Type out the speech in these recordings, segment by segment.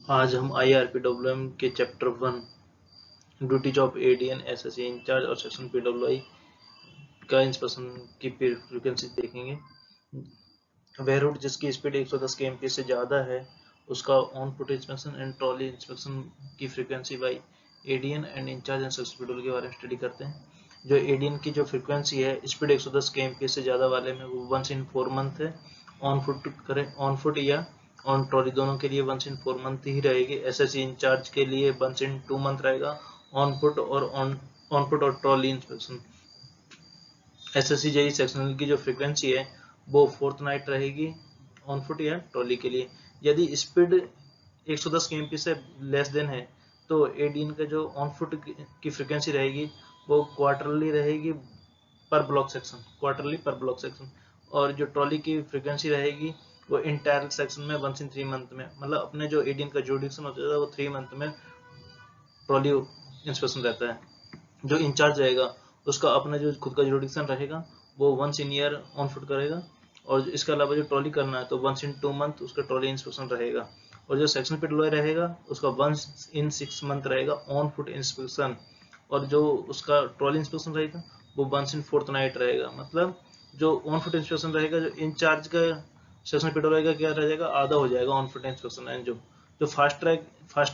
आज हम IRPWM के chapter 1 duties of ADEN SSC incharge और सेक्शन पीडब्ल्यूआई का इंस्पेक्शन की फ्रीक्वेंसी देखेंगे। वह रूट जिसकी स्पीड 110 kmph से ज़्यादा है उसका on foot inspection and trolley inspection की frequency by ADEN and incharge and section PW के बारे में स्टडी करते हैं। जो एडीएन की जो फ्रीक्वेंसी है स्पीड 110 kmph से ज़्यादा वाले में वो 1 in 4 month है। ऑन फुट करें ऑन फुट या ऑन ट्रॉली दोनों के लिए 1 in 4 month ही रहेगी। एसएससी इंचार्ज के लिए 1 in 2 month रहेगा ऑन फुट और trolley inspection. SSC JE sectional की जो फ्रीक्वेंसी है वो फोर्थ नाइट रहेगी ऑन फुट या ट्रॉली के लिए। यदि स्पीड 110 kmph से लेस देन है तो एडीएन का जो ऑन फुट की फ्रीक्वेंसी रहेगी वो क्वार्टरली रहेगी पर ब्लॉक सेक्शन, और जो ट्रॉली की फ्रीक्वेंसी रहेगी वो इंटायर सेक्शन में 1 in 3 month में, मतलब अपने जो एडीएन का जुडिक्शन होता है वो 3 month में ट्रॉली इंस्पेक्शन रहता है। जो इंचार्ज रहेगा उसका अपना जो खुद का जुडिक्शन रहेगा वो 1 in year ऑन फुट करेगा, और इसके अलावा जो ट्रॉली करना है तो 1 in 2 month उसका ट्रॉली इंस्पेक्शन रहेगा। और जो सेक्शन पीडब्ल्यूआई रहेगा उसका 1 in 6 month रहेगा ऑन फुट इंस्पेक्शन, और जो उसका ट्रॉली इंस्पेक्शन रहेगा वो 1 in 4th नाइट रहेगा। मतलब जो ऑन फुट इंस्पेक्शन रहेगा जो इंचार्ज का सेक्शन पीडब्ल्यूआई का क्या रह जाएगा, आधा हो जाएगा ऑन फुट इंस्पेक्शन। एंड जो फास्ट ट्रैक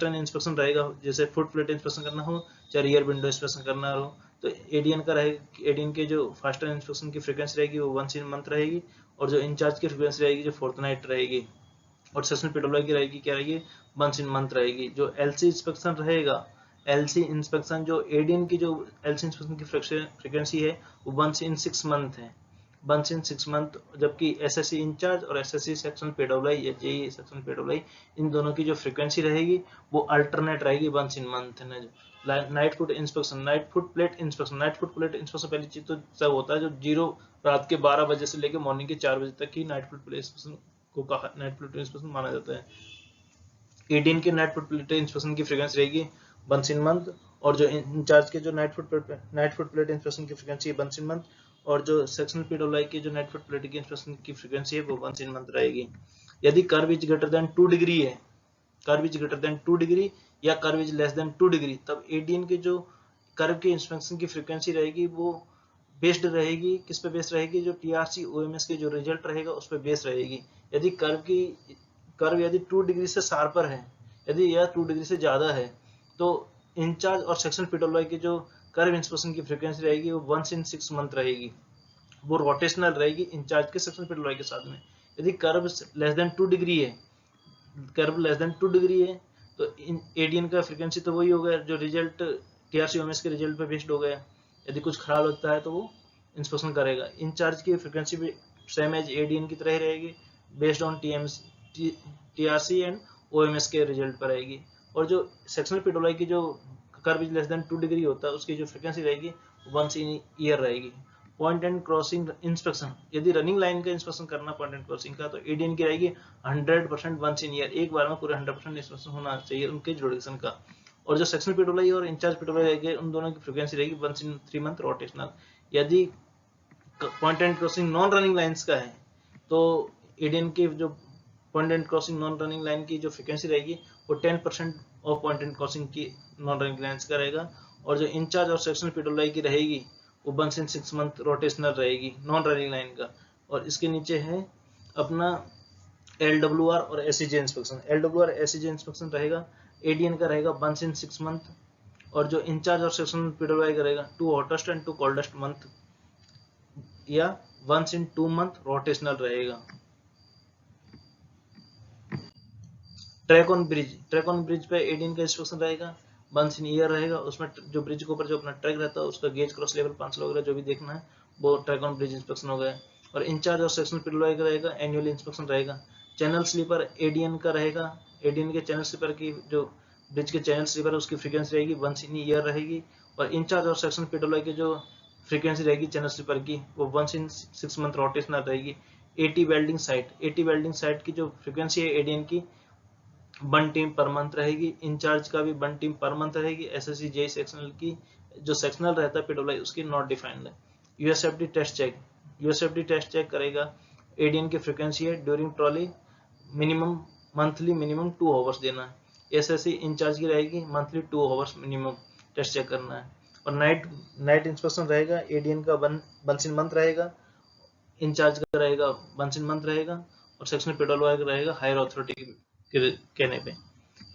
इंस्पेक्शन रहेगा, जैसे फुट प्लेट इंस्पेक्शन करना हो चाहे रियर विंडो इंस्पेक्शन करना हो, तो एडीएन का रहेगा, एडीएन के जो फास्ट ट्रैक इंस्पेक्शन की फ्रीक्वेंसी रहेगी वो 1 in month रहेगी, और जो इंचार्ज की फ्रीक्वेंसी रहेगी जो 4th नाइट रहेगी, और सेक्शन पीडब्ल्यूआई की रहेगी क्या रहेगी 1 in month रहेगी। जो एलसी इंस्पेक्शन रहेगा, एलसी इंस्पेक्शन जो एडीएन की जो एलसी इंस्पेक्शन की फ्रीक्वेंसी है वो 1 in 6 month है, 1 in 6 month। जबकि एसएससी इंचार्ज और एसएससी सेक्शन पीडब्ल्यूआई या जेई सेक्शन पीडब्ल्यूआई इन दोनों की जो फ्रीक्वेंसी रहेगी वो अल्टरनेट रहेगी 1 in month। Night foot inspection, night foot plate inspection पहली चीज तो सब होता है जो जीरो रात के 12 बजे से लेकर मॉर्निंग के 4 बजे तक ही नाइट फुट प्लेट इंस्पेक्शन को कहा नाइट फुट इंस्पेक्शन माना जाता है। एडीएन के नाइट फुट प्लेट इंस्पेक्शन की फ्रीक्वेंसी रहेगी 1 in month, और जो इंचार्ज के जो नाइट फुट प्लेट इंस्पेक्शन की फ्रीक्वेंसी है 1 in month, और जो सेक्शनल पीडब्ल्यूआई की जो नाइट फुट प्लेट की इंस्पेक्शन की फ्रीक्वेंसी है वो 1 in month रहेगी। यदि curve is greater than 2 degree है, curve is greater than 2 degree या curve is less than 2 degree, तब एडीएन के जो कर्व के इंस्पेक्शन की फ्रीक्वेंसी रहेगी वो बेस्ड रहेगी, किस पे बेस्ड रहेगी, जो टीआरसी ओएमएस के जो रिजल्ट रहेगा उस पर बेस्ड रहेगी। यदि कर्व यदि 2 डिग्री से शार्पर है, यदि यह 2 डिग्री से ज्यादा है, तो इंचार्ज और सेक्शन पीडब्ल्यूआई की जो कर्व इंस्पेक्शन की फ्रीक्वेंसी रहेगी वो 1 in 6 month रहेगी, वो रोटेशनल रहेगी इंचार्ज के सेक्शन पीडब्ल्यूआई के साथ में। यदि कर्व लेस देन 2 डिग्री है, कर्व लेस देन 2 डिग्री है, तो एडीएन का फ्रीक्वेंसी तो वही हो गया जो रिजल्ट टीआरसी ओएमएस के रिजल्ट पे बेस्ड हो गया। यदि कुछ खराब लगता है तो वो इंस्पेक्शन करेगा। इंचार्ज की फ्रीक्वेंसी भी सेम एज एडीएन की तरह ही रहेगी, based on TRC and OMS के रिजल्ट पर रहेगी। और जो सेक्शनल पीडब्ल्यूआई की जो कर्व लेस देन 2 डिग्री होता है उसकी जो फ्रीक्वेंसी रहेगी 1 in year रहेगी। पॉइंट एंड क्रॉसिंग इंस्पेक्शन, यदि रनिंग लाइन का इंस्पेक्शन करना पॉइंट एंड क्रॉसिंग का, तो एडीएन की रहेगी 100% 1 in year, एक बार में पूरे 100% इंस्पेक्शन होना चाहिए उनके जुडिक्शन का। और जो सेक्शनल पीडब्ल्यूआई और इंचार्ज पीडब्ल्यूआई रहेगी उन दोनों की फ्रीक्वेंसी रहेगी 1 in 3 month रोटेशनल। यदि point and crossing non running lines का है तो एडीएन की जो point and crossing non running line की जो फ्रीक्वेंसी रहेगी वो 10% ऑफ पॉइंट एंड क्रॉसिंग की नॉन रनिंग लाइंस का रहेगा। और जो इंचार्ज और सेक्शनल पीडब्ल्यूआई की रहेगी वो 1 in 6 month रोटेशनल रहेगी नॉन रनिंग लाइन का। और इसके नीचे है अपना LWR और SEJ inspection. LWR SEJ inspection रहेगा, एडीएन का रहेगा 1 in 6 month, और जो इंचार्ज और सेक्शनल पीडब्ल्यूआई का रहेगा 2 hottest एंड 2 coldest month या 1 in 2 month रोटेशनल रहेगा। ट्रैक ऑन ब्रिज पे एडीएन का इंस्पेक्शन रहेगा 1 in year रहेगा। उसमें जो ब्रिज के ऊपर जो अपना ट्रैक रहता है उसका गेज क्रॉस लेवल 500 वगैरह जो भी देखना है वो ट्रैक ऑन ब्रिज इंस्पेक्शन हो गया। और इंचार्ज और सेक्शनल पीडब्ल्यूआई का रहेगा एनुअल इंस्पेक्शन रहेगा। चैनल स्लीपर एडीएन का रहेगा, एडीएन के चैनल स्लीपर की जो ब्रिज के चैनल स्लीपर उसकी फ्रीक्वेंसी रहेगी 1 in year रहेगी। और इंचार्ज और सेक्शनल पीडब्ल्यूआई की जो फ्रीक्वेंसी रहेगी चैनल स्लीपर की वो 1 in 6 month रोटेशनल रहेगी। एटी वेल्डिंग साइट की जो फ्रीक्वेंसी है एडीएन की 1 टीम पर मंथ रहेगी। इंचार्ज का भी 1 टीम पर मंथ रहेगी। एसएससी जेई सेक्शनल की जो सेक्शनल रहता है पीडब्ल्यूआई उसकी नॉट डिफाइंड है। यूएसएफडी टेस्ट चेक करेगा। एडीएन की फ्रीक्वेंसी है during trolley minimum monthly minimum 2 hours देना है। एसएससी इंचार्ज की रहेगी monthly 2 hours minimum test check करना है। और नाइट इंस्पेक्शन रहेगा, एडीएन का वंस इन मंथ रहेगा, इंचार्ज का रहेगा वंस इन मंथ रहेगा, और सेक्शनल पेट्रोल का रहेगा हायर अथॉरिटी के कहने पे।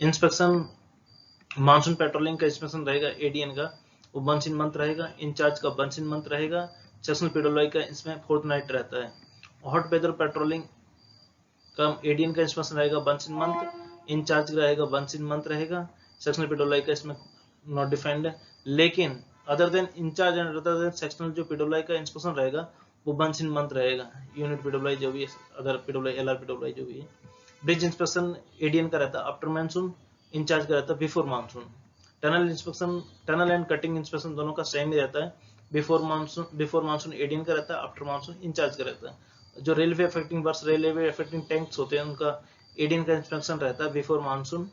इंस्पेक्शन मानसून पेट्रोलिंग का इंस्पेक्शन रहेगा एडीएन का, वो वंस इन मंथ रहेगा, इंचार्ज का वंस इन मंथ रहेगा, सेक्शनल पेट्रोल का इसमें फोर्टनाइट रहता है। हॉट वेदर पेट्रोलिंग का एडीएन का इंस्पेक्शन रहेगा वंस इन मंथ, इंचार्ज का रहेगा वंस इन मंथ रहेगा, सेक्शनल पेट्रोल का इसमें नॉट डिफाइंड है। लेकिन other than in charge and other than sectional जो पेट्रोल का इंस्पेक्शन रहेगा वो वंस इन मंथ रहेगा, यूनिट पेट्रोल जो भी है, अदर पेट्रोल एलआर पेट्रोल जो भी है। ब्रिज इंस्पेक्शन एडीएन का रहता है आफ्टर मानसून, इंचार्ज का रहता है before monsoon. Tunnel inspection, tunnel and cutting inspection दोनों का सेम ही रहता है, बिफोर मानसून एडीएन का रहता है, आफ्टर मानसून इंचार्ज का रहता है। जो रेलवे अफेक्टिंग बस, रेलवे अफेक्टिंग टैंक्स होते हैं उनका एडीएन का इंस्पेक्शन रहता है बिफोर मानसून।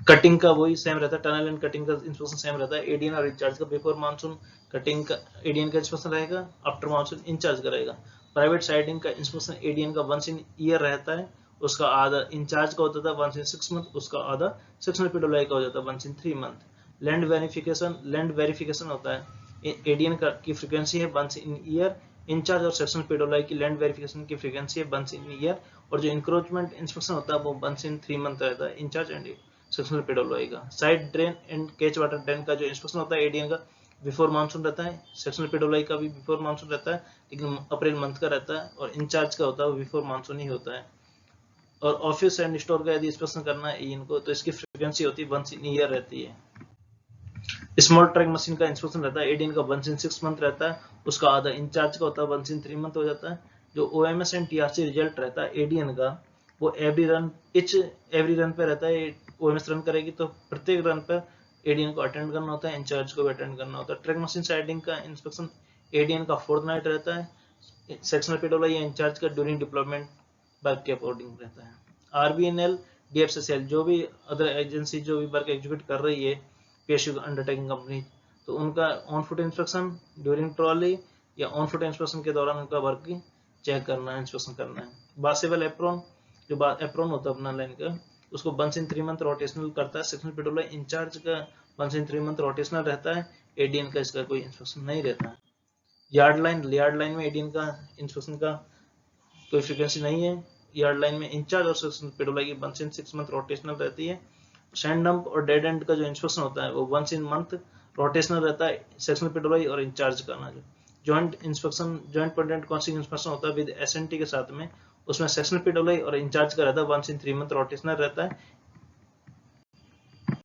कटिंग का वही सेम रहता है, टनल एंड कटिंग का इंस्पेक्शन सेम रहता है, एडीएन और इंचार्ज का बिफोर मानसून कटिंग का एडीएन का इंस्पेक्शन रहेगा, आफ्टर मानसून इंचार्ज का रहेगा। प्राइवेट साइडिंग का इंस्पेक्शन एडीएन का वंस इन ईयर रहता है, उसका आधा इंचार्ज का होता था वंस इन 6 मंथ, उसका आधा सेक्शनल पेट्रोल का हो जाता है once in 3 month. Land verification होता है, एडीएन का की फ्रीक्वेंसी है वंस इन ईयर, इंचार्ज और सेक्शनल पेट्रोल की लैंड वेरिफिकेशन की फ्रीक्वेंसी है वंस इन ईयर, और जो इंक्रोचमेंट इंस्पेक्शन होता है वो वंस इन 3 मंथ रहता है, इंचार्ज एंड सेक्शनल पेट्रोल का। Side drain and catch water drain का जो इंस्पेक्शन होता है एडीएन का बिफोर मानसून रहता है, सेक्शनल पेट्रोल का भी बिफोर मानसून रहता है, लेकिन अप्रैल मंथ का रहता है, और इंचार्ज का होता है वो बिफोर मानसून ही होता है। और ऑफिस एंड स्टोर का यदि इंस्पेक्शन करना है इनको, तो इसकी फ्रीक्वेंसी होती है वंस इन ईयर रहती है। स्मॉल ट्रक मशीन का इंस्पेक्शन रहता है एडीएन का वंस इन 6 मंथ रहता है, उसका आधा इंचार्ज का होता है वंस इन 3 मंथ हो जाता है। जो ओएमएस एंड टीआरसी रिजल्ट रहता है एडीएन का, वो एवरी रन पे रहता है। ओएमएस रन करेगी तो प्रत्येक रन पर एडीएन को अटेंड करना होता है, इंचार्ज को भी अटेंड करना होता है। ट्रक मशीन साइडिंग का इंस्पेक्शन एडीएन का फोर्टनाइट रहता है, सेक्शनल पेट्रोल या इंचार्ज का ड्यूरिंग डिप्लॉयमेंट वर्क के अकॉर्डिंग रहता है। आरबीएनएल, डीएफसीएल जो भी अदर एजेंसी जो भी वर्क एग्जीक्यूट कर रही है पीएसयू अंडरटेकिंग कंपनी, तो उनका on foot inspection during trolley या ऑन फुट इंस्पेक्शन के दौरान उनका वर्क चेक करना है, इंस्पेक्शन करना है। बासेबल एप्रोन, जो एप्रोन होता है अपना लाइन का, उसको वंस इन 3 मंथ रोटेशनल करता है सेक्शनल पेट्रोल, इंचार्ज का वंस इन 3 मंथ रोटेशनल रहता है, एडीएन का इसका कोई इंस्पेक्शन नहीं रहता है। यार्ड लाइन में एडीएन का इंस्पेक्शन का कोई फ्रीक्वेंसी नहीं है। यार्ड लाइन में इंचार्ज और सेक्शनल पेट्रोल की वंस इन 6 मंथ रोटेशनल रहती है। सैंड डंप और डेड एंड का जो इंस्पेक्शन होता है वो वंस इन मंथ रोटेशनल रहता है, सेक्शनल पेट्रोल और इंचार्ज का ना। जो joint inspection, joint point crossing inspection होता है विद एसएनटी के साथ में, उसमें सेक्शनल पेट्रोल और इंचार्ज का रहता है वंस इन 3 मंथ रोटेशनल रहता है,